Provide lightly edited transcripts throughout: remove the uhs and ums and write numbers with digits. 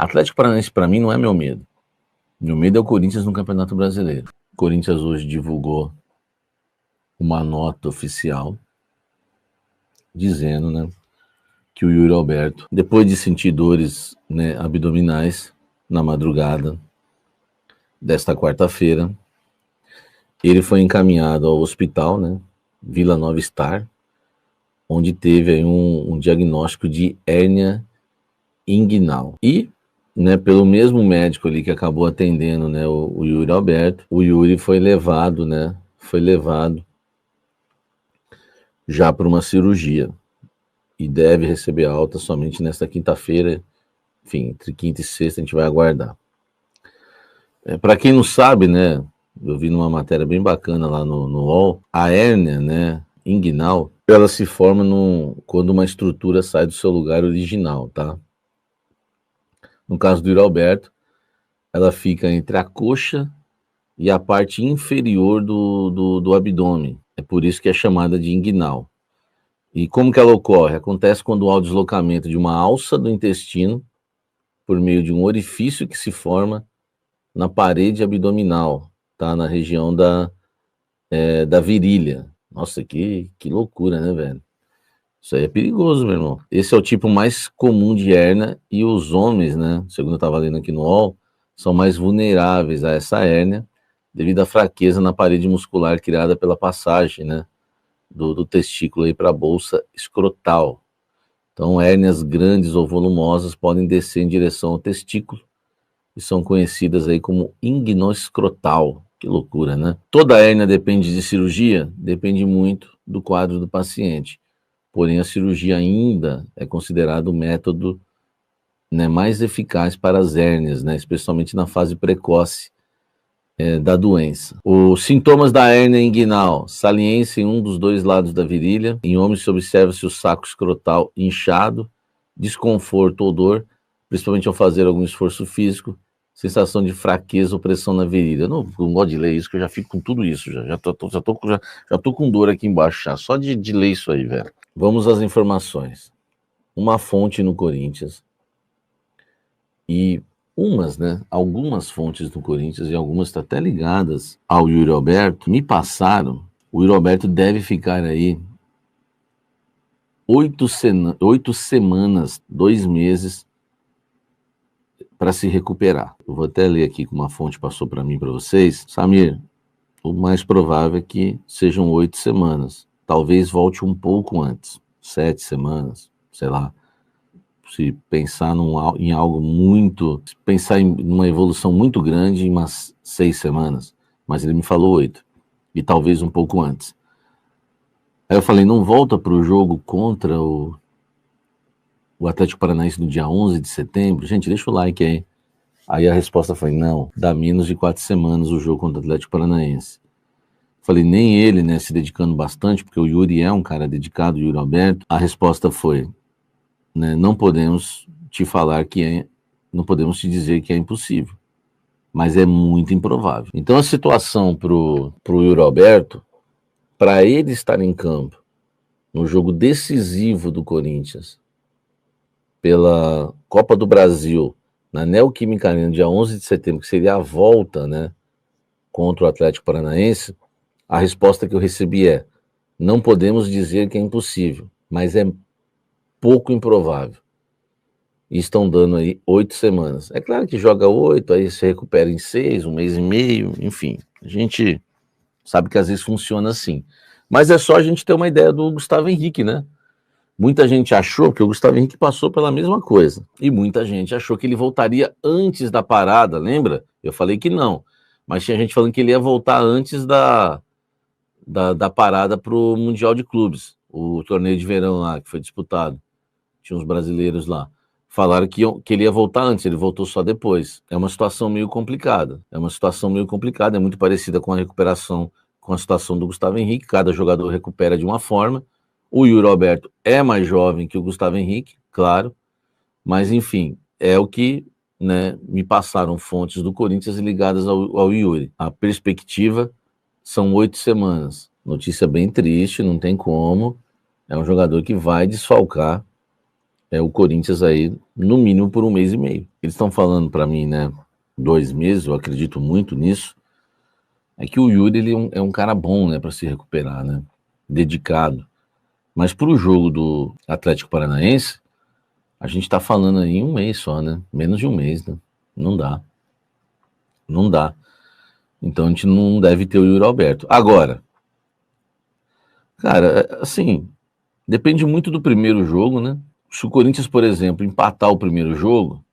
Atlético Paranaense, para mim, não é meu medo. Meu medo é o Corinthians no Campeonato Brasileiro. O Corinthians hoje divulgou uma nota oficial dizendo, né, que o Yuri Alberto, depois de sentir dores, né, abdominais na madrugada desta quarta-feira, ele foi encaminhado ao hospital, né, Vila Nova Star, onde teve aí um diagnóstico de hérnia inguinal. E, né, pelo mesmo médico ali que acabou atendendo, né, o Yuri Alberto, o Yuri foi levado, né, já para uma cirurgia e deve receber alta somente nesta quinta-feira. Enfim, entre quinta e sexta a gente vai aguardar. Para quem não sabe, né, eu vi numa matéria bem bacana lá no UOL, a hérnia, né, inguinal, ela se forma quando uma estrutura sai do seu lugar original, tá? No caso do Yuri Alberto, ela fica entre a coxa e a parte inferior do abdômen. É por isso que é chamada de inguinal. E como que ela ocorre? Acontece quando há o deslocamento de uma alça do intestino por meio de um orifício que se forma na parede abdominal, tá? Na região da virilha. Nossa, que loucura, né, velho? Isso aí é perigoso, meu irmão. Esse é o tipo mais comum de hérnia e os homens, né, segundo eu estava lendo aqui no UOL, são mais vulneráveis a essa hérnia devido à fraqueza na parede muscular criada pela passagem, né, do testículo aí para a bolsa escrotal. Então, hérnias grandes ou volumosas podem descer em direção ao testículo e são conhecidas aí como inguinoescrotal. Que loucura, né? Toda hérnia depende de cirurgia? Depende muito do quadro do paciente. Porém, a cirurgia ainda é considerado o método, né, mais eficaz para as hérnias, né, especialmente na fase precoce da doença. Os sintomas da hérnia inguinal: saliência em um dos dois lados da virilha. Em homens observa-se o saco escrotal inchado, desconforto ou dor, principalmente ao fazer algum esforço físico, sensação de fraqueza ou pressão na virilha. Eu não gosto de ler isso, que eu já fico com tudo isso. Já tô com dor aqui embaixo, já, só de ler isso aí, velho. Vamos às informações. Uma fonte no Corinthians e algumas fontes do Corinthians e algumas até ligadas ao Yuri Alberto me passaram. O Yuri Alberto deve ficar aí 8 semanas, 2 meses para se recuperar. Eu vou até ler aqui que uma fonte passou para mim, para vocês. Samir, o mais provável é que sejam 8 semanas. Talvez volte um pouco antes, 7 semanas, sei lá. Se pensar em algo muito, pensar em uma evolução muito grande em umas 6 semanas, mas ele me falou 8, e talvez um pouco antes. Aí eu falei, não volta para o jogo contra o Atlético Paranaense no dia 11 de setembro? Gente, deixa o like aí. Aí a resposta foi, não, dá menos de 4 semanas o jogo contra o Atlético Paranaense. Falei, nem ele, né, se dedicando bastante, porque o Yuri é um cara dedicado, o Yuri Alberto. A resposta foi, né, não podemos te falar não podemos te dizer que é impossível, mas é muito improvável. Então a situação pro Yuri Alberto, para ele estar em campo no jogo decisivo do Corinthians pela Copa do Brasil na Neoquímica Arena, dia 11 de setembro, que seria a volta, né, contra o Atlético Paranaense, a resposta que eu recebi é, não podemos dizer que é impossível, mas é pouco improvável. E estão dando aí 8 semanas. É claro que joga 8, aí se recupera em 6, um mês e meio, enfim. A gente sabe que às vezes funciona assim. Mas é só a gente ter uma ideia do Gustavo Henrique, né? Muita gente achou que o Gustavo Henrique passou pela mesma coisa. E muita gente achou que ele voltaria antes da parada, lembra? Eu falei que não. Mas tinha gente falando que ele ia voltar antes da parada para o Mundial de Clubes, o torneio de verão lá, que foi disputado. Tinha uns brasileiros lá. Falaram que ele ia voltar antes, ele voltou só depois. É uma situação meio complicada. É muito parecida com a recuperação, com a situação do Gustavo Henrique. Cada jogador recupera de uma forma. O Yuri Alberto é mais jovem que o Gustavo Henrique, claro. Mas, enfim, é o que, né, me passaram fontes do Corinthians ligadas ao Yuri. A perspectiva são 8 semanas. Notícia bem triste, não tem como. É um jogador que vai desfalcar o Corinthians aí, no mínimo, por 1 mês e meio. Eles estão falando para mim, né, 2 meses, eu acredito muito nisso. É que o Yuri, ele é um cara bom, né, para se recuperar, né, dedicado. Mas para o jogo do Atlético Paranaense, a gente está falando aí em 1 mês só, né, menos de 1 mês, né, não dá, não dá. Então a gente não deve ter o Yuri Alberto. Agora, cara, assim, depende muito do primeiro jogo, né? Se o Corinthians, por exemplo, empatar o primeiro jogo,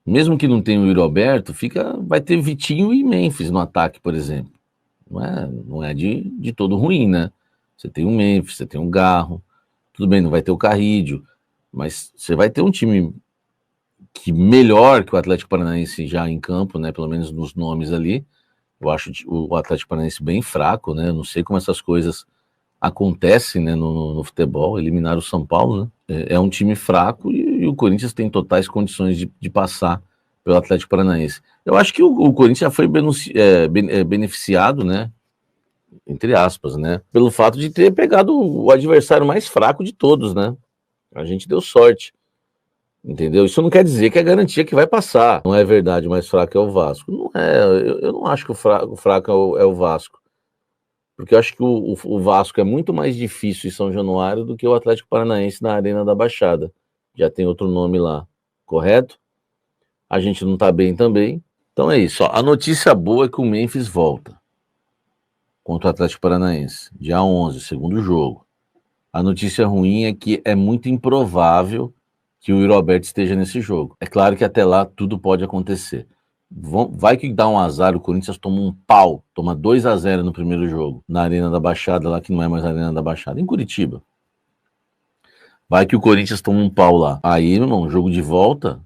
mesmo que não tenha o Yuri Alberto, vai ter Vitinho e Memphis no ataque, por exemplo. Não é de todo ruim, né? Você tem o Memphis, você tem o Garro, tudo bem, não vai ter o Carrídio, mas você vai ter um time que melhor que o Atlético Paranaense já em campo, né? Pelo menos nos nomes ali. Eu acho o Atlético Paranaense bem fraco, né? Eu não sei como essas coisas acontecem, né, no futebol. Eliminar o São Paulo, né? É um time fraco e o Corinthians tem totais condições de passar pelo Atlético Paranaense. Eu acho que o Corinthians já foi beneficiado, né? Entre aspas, né? Pelo fato de ter pegado o adversário mais fraco de todos, né? A gente deu sorte. Entendeu? Isso não quer dizer que é garantia que vai passar. Não é verdade, o mais fraco é o Vasco. Não é, eu não acho que o fraco é o Vasco. Porque eu acho que o Vasco é muito mais difícil em São Januário do que o Atlético Paranaense na Arena da Baixada. Já tem outro nome lá, correto? A gente não tá bem também. Então é isso. Ó. A notícia boa é que o Memphis volta contra o Atlético Paranaense, dia 11, segundo jogo. A notícia ruim é que é muito improvável que o Yuri Alberto esteja nesse jogo. É claro que até lá tudo pode acontecer. Vai que dá um azar, o Corinthians toma um pau, toma 2-0 no primeiro jogo, na Arena da Baixada, lá que não é mais a Arena da Baixada, em Curitiba. Vai que o Corinthians toma um pau lá. Aí, meu irmão, jogo de volta,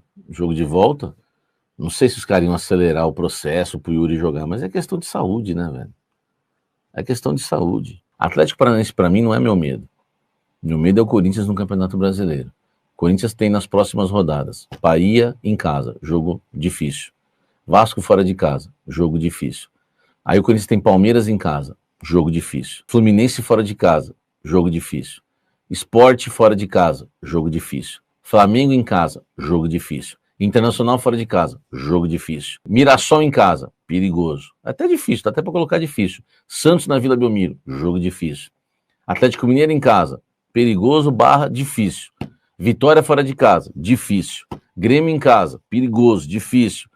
não sei se os caras iam acelerar o processo pro Yuri jogar, mas é questão de saúde, né, velho? É questão de saúde. Atlético Paranaense, pra mim, não é meu medo. Meu medo é o Corinthians no Campeonato Brasileiro. Corinthians tem nas próximas rodadas Bahia em casa, jogo difícil. Vasco fora de casa, jogo difícil. Aí o Corinthians tem Palmeiras em casa, jogo difícil. Fluminense fora de casa, jogo difícil. Sport fora de casa, jogo difícil. Flamengo em casa, jogo difícil. Internacional fora de casa, jogo difícil. Mirassol em casa, perigoso. Até difícil, dá até para colocar difícil. Santos na Vila Belmiro, jogo difícil. Atlético Mineiro em casa, perigoso / difícil. Vitória fora de casa, difícil. Grêmio em casa, perigoso, difícil.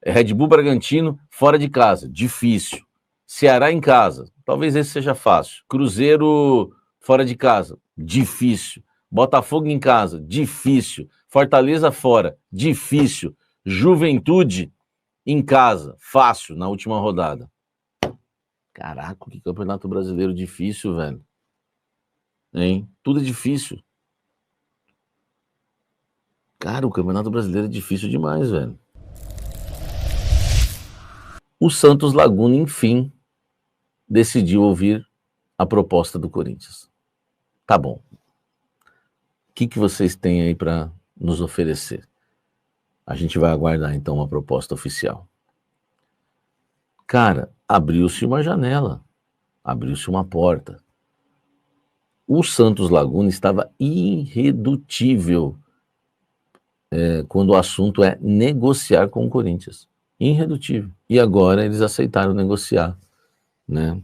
Red Bull Bragantino fora de casa, difícil. Ceará em casa, talvez esse seja fácil. Cruzeiro fora de casa, difícil. Botafogo em casa, difícil. Fortaleza fora, difícil. Juventude em casa, fácil, na última rodada. Caraca, que campeonato brasileiro difícil, velho. Hein? Tudo é difícil. Cara, o Campeonato Brasileiro é difícil demais, velho. O Santos Laguna, enfim, decidiu ouvir a proposta do Corinthians. Tá bom. O que vocês têm aí para nos oferecer? A gente vai aguardar, então, uma proposta oficial. Cara, abriu-se uma janela. Abriu-se uma porta. O Santos Laguna estava irredutível quando o assunto é negociar com o Corinthians. Irredutível. E agora eles aceitaram negociar, né?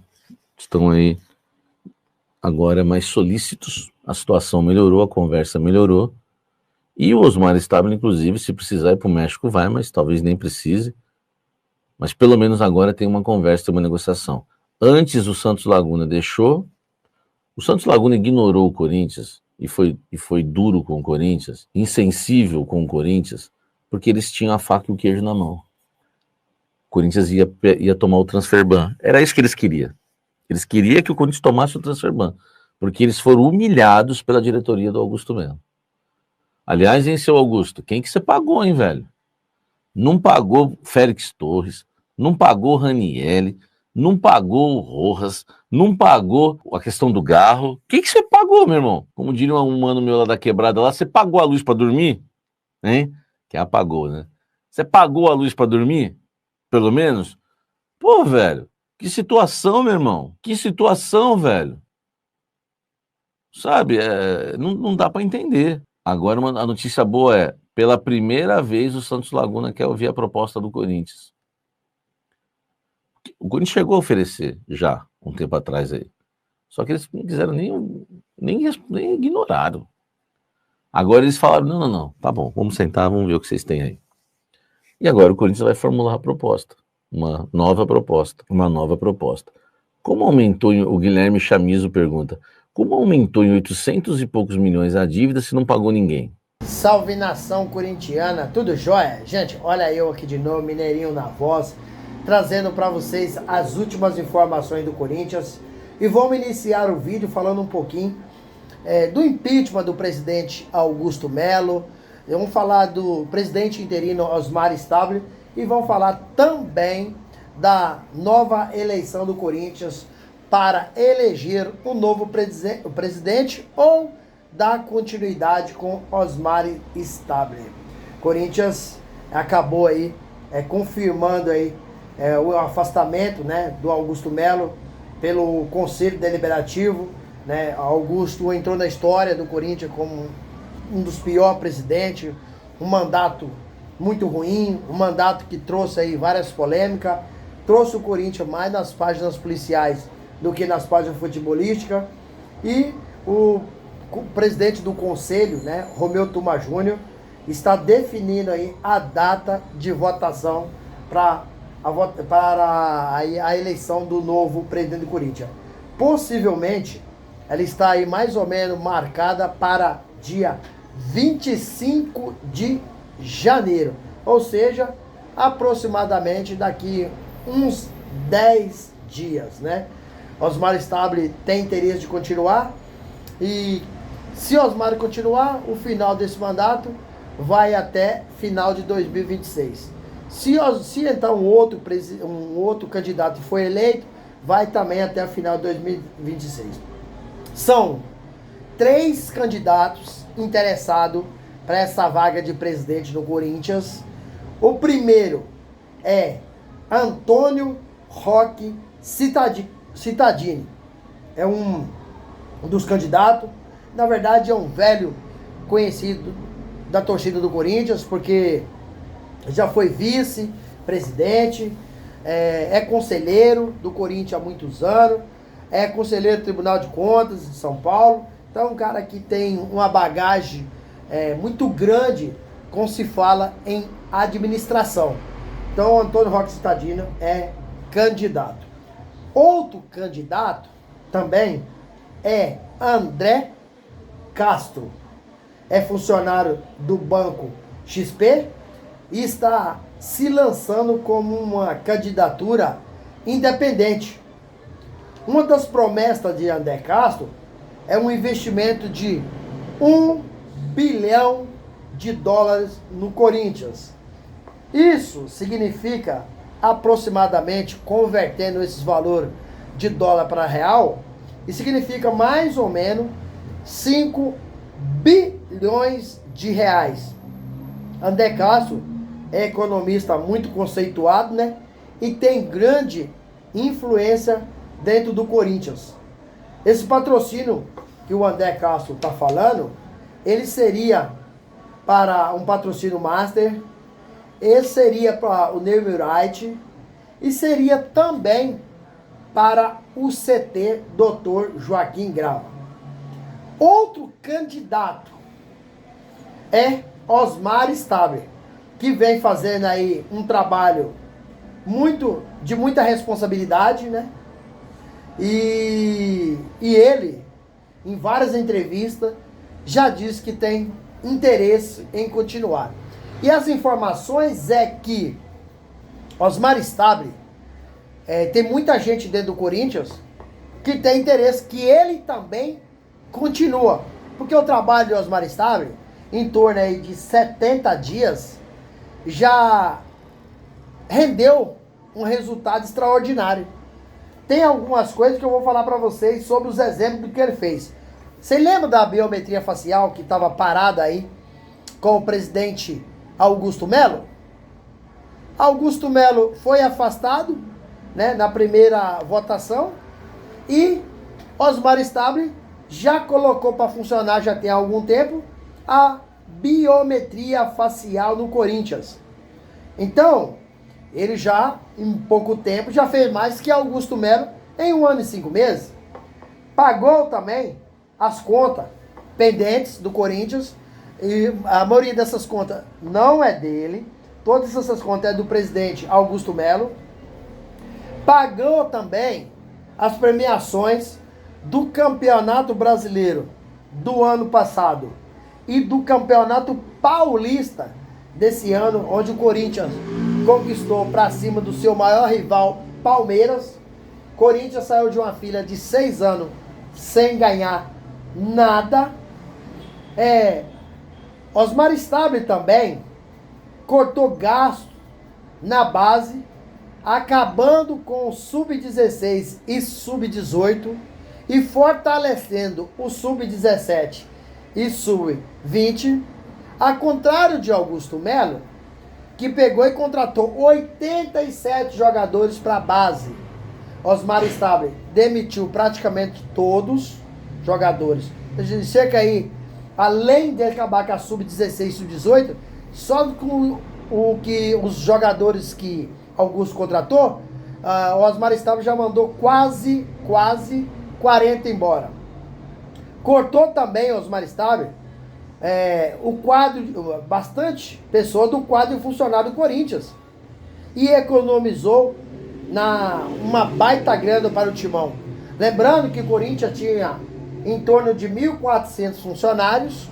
Estão aí agora mais solícitos, a situação melhorou, a conversa melhorou, e o Osmar Stabile, inclusive, se precisar ir para o México vai, mas talvez nem precise, mas pelo menos agora tem uma conversa, tem uma negociação. Antes o Santos Laguna o Santos Laguna ignorou o Corinthians e foi duro com o Corinthians, insensível com o Corinthians, porque eles tinham a faca e o queijo na mão. O Corinthians ia tomar o transfer ban. Era isso que eles queriam. Eles queriam que o Corinthians tomasse o transfer ban, porque eles foram humilhados pela diretoria do Augusto Melo. Aliás, hein, seu Augusto, quem que você pagou, hein, velho? Não pagou Félix Torres, não pagou Ranieri, não pagou o Rojas, não pagou a questão do Garro. Quem que você pagou, meu irmão? Como diria um mano meu lá da quebrada lá, você pagou a luz pra dormir? Hein? Quem apagou, né? Você pagou a luz pra dormir? Pelo menos? Pô, velho, que situação, meu irmão. Que situação, velho. Sabe, não dá para entender. Agora, a notícia boa é, pela primeira vez o Santos Laguna quer ouvir a proposta do Corinthians. O Corinthians chegou a oferecer já, um tempo atrás aí. Só que eles não quiseram nem ignoraram. Agora eles falaram, não, tá bom, vamos sentar, vamos ver o que vocês têm aí. E agora o Corinthians vai formular a proposta, uma nova proposta. Como aumentou, o Guilherme Chamizo pergunta, como aumentou em 800 e poucos milhões a dívida se não pagou ninguém? Salve nação corintiana, tudo jóia? Gente, olha eu aqui de novo, Mineirinho na voz, trazendo para vocês as últimas informações do Corinthians. E vamos iniciar o vídeo falando um pouquinho do impeachment do presidente Augusto Melo. Vamos falar do presidente interino Osmar Stabile e vamos falar também da nova eleição do Corinthians para eleger um novo presidente ou dar continuidade com Osmar Stabile. Corinthians acabou aí confirmando aí o afastamento, né, do Augusto Melo pelo Conselho Deliberativo, né? Augusto entrou na história do Corinthians como um dos piores presidentes, um mandato muito ruim, um mandato que trouxe aí várias polêmicas, trouxe o Corinthians mais nas páginas policiais do que nas páginas futebolísticas. E o presidente do conselho, né, Romeu Tuma Júnior, está definindo aí a data de votação para a eleição do novo presidente do Corinthians. Possivelmente, ela está aí mais ou menos marcada para dia 25 de janeiro. Ou seja, aproximadamente daqui uns 10 dias, né? Osmar Stabile tem interesse de continuar. E se Osmar continuar, o final desse mandato vai até final de 2026. Se então um outro candidato for eleito, vai também até o final de 2026. São 3 candidatos interessados para essa vaga de presidente do Corinthians. O primeiro é Antônio Roque Cittadini. É um dos candidatos. Na verdade, é um velho conhecido da torcida do Corinthians, porque já foi vice-presidente, é conselheiro do Corinthians há muitos anos, é conselheiro do Tribunal de Contas de São Paulo. Então, um cara que tem uma bagagem muito grande quando se fala em administração. Então, Antônio Roque Cittadino é candidato. Outro candidato também é André Castro. É funcionário do Banco XP e está se lançando como uma candidatura independente. Uma das promessas de André Castro é um investimento de $1 bilhão no Corinthians. Isso significa aproximadamente, convertendo esses valores de dólar para real, e significa mais ou menos 5 bilhões de reais. André Castro é economista muito conceituado, né? E tem grande influência dentro do Corinthians. Esse patrocínio que o André Castro está falando, ele seria para um patrocínio master, esse seria para o Navy Wright e seria também para o CT Dr. Joaquim Grava. Outro candidato é Osmar Stabile, que vem fazendo aí um trabalho de muita responsabilidade, né? E ele, em várias entrevistas, já disse que tem interesse em continuar. E as informações é que Osmar Stabile, tem muita gente dentro do Corinthians que tem interesse que ele também continua. Porque o trabalho de Osmar Stabile, em torno aí de 70 dias, já rendeu um resultado extraordinário. Tem algumas coisas que eu vou falar para vocês sobre os exemplos do que ele fez. Você lembra da biometria facial que estava parada aí com o presidente Augusto Melo? Augusto Melo foi afastado, né, na primeira votação, e Osmar Stabile já colocou para funcionar, já tem algum tempo, a biometria facial no Corinthians. Então, ele já, em pouco tempo, já fez mais que Augusto Melo em 1 ano e 5 meses. Pagou também as contas pendentes do Corinthians, e a maioria dessas contas não é dele, todas essas contas é do presidente Augusto Melo. Pagou também as premiações do Campeonato Brasileiro do ano passado e do Campeonato Paulista desse ano, onde o Corinthians conquistou para cima do seu maior rival, Palmeiras. Corinthians saiu de uma fila de 6 anos sem ganhar nada. Osmar Stable também cortou gasto na base, acabando com o Sub-16 e Sub-18 e fortalecendo o Sub-17 e Sub-20, a contrário de Augusto Melo, que pegou e contratou 87 jogadores para a base. Osmar Stable demitiu praticamente todos os jogadores. Cerca aí, além de acabar com a Sub-16 e Sub-18, só com os jogadores que Augusto contratou, o Osmar Stable já mandou quase 40 embora. Cortou também, Osmar Stable, o quadro, bastante pessoa do quadro funcionário do Corinthians, e economizou uma baita grana para o timão. Lembrando que o Corinthians tinha em torno de 1.400 funcionários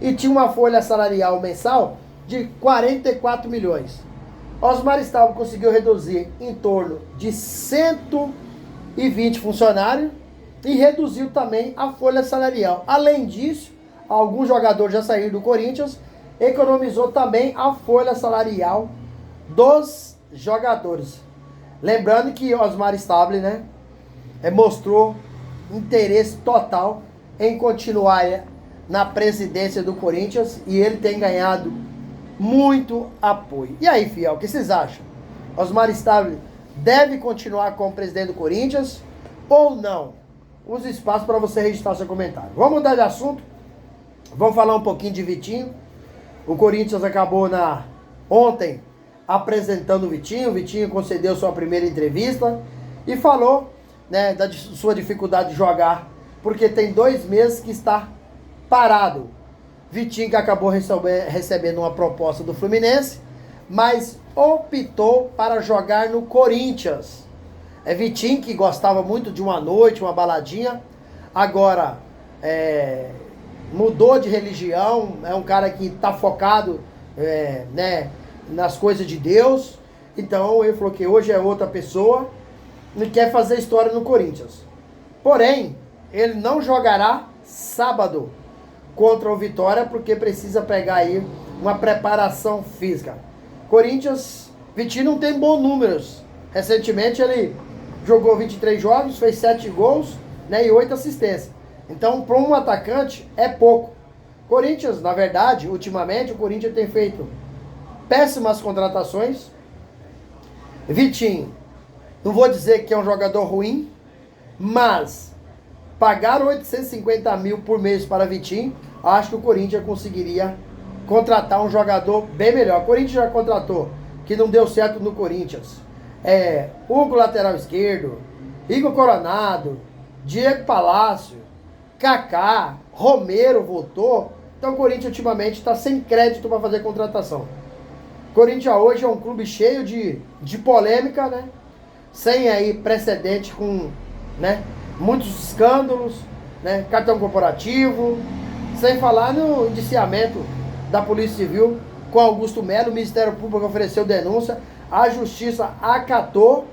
e tinha uma folha salarial mensal de 44 milhões. Osmar Stable conseguiu reduzir em torno de 120 funcionários e reduziu também a folha salarial. Além disso, alguns jogadores já saíram do Corinthians, economizou também a folha salarial dos jogadores. Lembrando que Osmar Stable, mostrou interesse total em continuar na presidência do Corinthians e ele tem ganhado muito apoio. E aí, fiel, o que vocês acham? Osmar Stable deve continuar como presidente do Corinthians ou não? Use espaço para você registrar seu comentário. Vamos mudar de assunto. Vamos falar um pouquinho de Vitinho. O Corinthians acabou ontem apresentando o Vitinho. O Vitinho concedeu sua primeira entrevista e falou da sua dificuldade de jogar, porque tem 2 meses que está parado. Vitinho que acabou recebendo uma proposta do Fluminense, mas optou para jogar no Corinthians. Vitinho que gostava muito de uma noite, uma baladinha, agora mudou de religião, é um cara que está focado nas coisas de Deus. Então ele falou que hoje é outra pessoa e quer fazer história no Corinthians. Porém, ele não jogará sábado contra o Vitória, porque precisa pegar aí uma preparação física. Corinthians, Vitinho não tem bons números. Recentemente ele jogou 23 jogos, fez 7 gols, e 8 assistências. Então, para um atacante, é pouco. Corinthians, na verdade, ultimamente, o Corinthians tem feito péssimas contratações. Vitinho, não vou dizer que é um jogador ruim, mas pagar 850 mil por mês para Vitinho, acho que o Corinthians conseguiria contratar um jogador bem melhor. O Corinthians já contratou, que não deu certo no Corinthians, Hugo lateral esquerdo, Igor Coronado, Diego Palácio, Kaká, Romero voltou. Então o Corinthians ultimamente está sem crédito para fazer contratação. O Corinthians hoje é um clube cheio de polêmica, sem aí precedente, com muitos escândalos, cartão corporativo, sem falar no indiciamento da Polícia Civil com Augusto Melo. O Ministério Público ofereceu denúncia, a Justiça acatou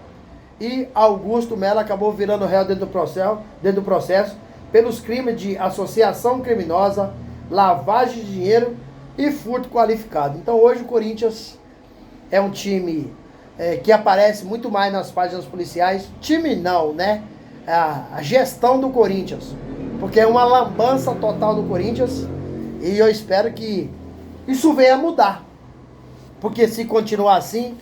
e Augusto Melo acabou virando réu dentro do processo pelos crimes de associação criminosa, lavagem de dinheiro e furto qualificado. Então hoje o Corinthians é um time que aparece muito mais nas páginas policiais. Time não, a gestão do Corinthians, porque é uma lambança total do Corinthians, e eu espero que isso venha a mudar, porque se continuar assim,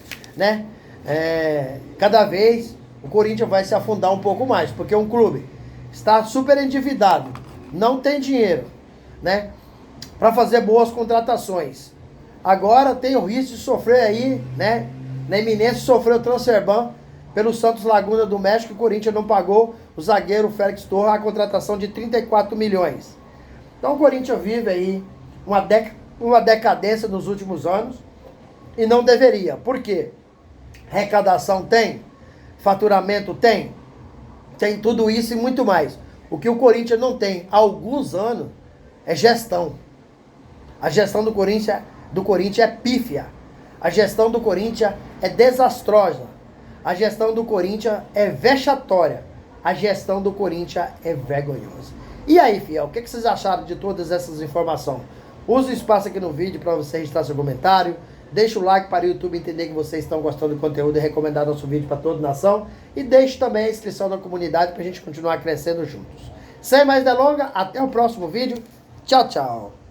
cada vez o Corinthians vai se afundar um pouco mais, porque é um clube está super endividado, não tem dinheiro, né, para fazer boas contratações. Agora tem o risco de sofrer aí, né, na iminência de sofrer o transfer ban pelo Santos Laguna do México. O Corinthians não pagou o zagueiro Félix Torres a contratação de 34 milhões. Então o Corinthians vive aí uma decadência nos últimos anos e não deveria. Por quê? Arrecadação tem, faturamento tem tudo isso e muito mais. O que o Corinthians não tem há alguns anos é gestão. A gestão do Corinthians é pífia. A gestão do Corinthians é desastrosa. A gestão do Corinthians é vexatória. A gestão do Corinthians é vergonhosa. E aí, fiel, o que vocês acharam de todas essas informações? Use o espaço aqui no vídeo para você registrar seu comentário. Deixa o like para o YouTube entender que vocês estão gostando do conteúdo e recomendar nosso vídeo para toda a nação. E deixe também a inscrição na comunidade para a gente continuar crescendo juntos. Sem mais delongas, até o próximo vídeo. Tchau, tchau.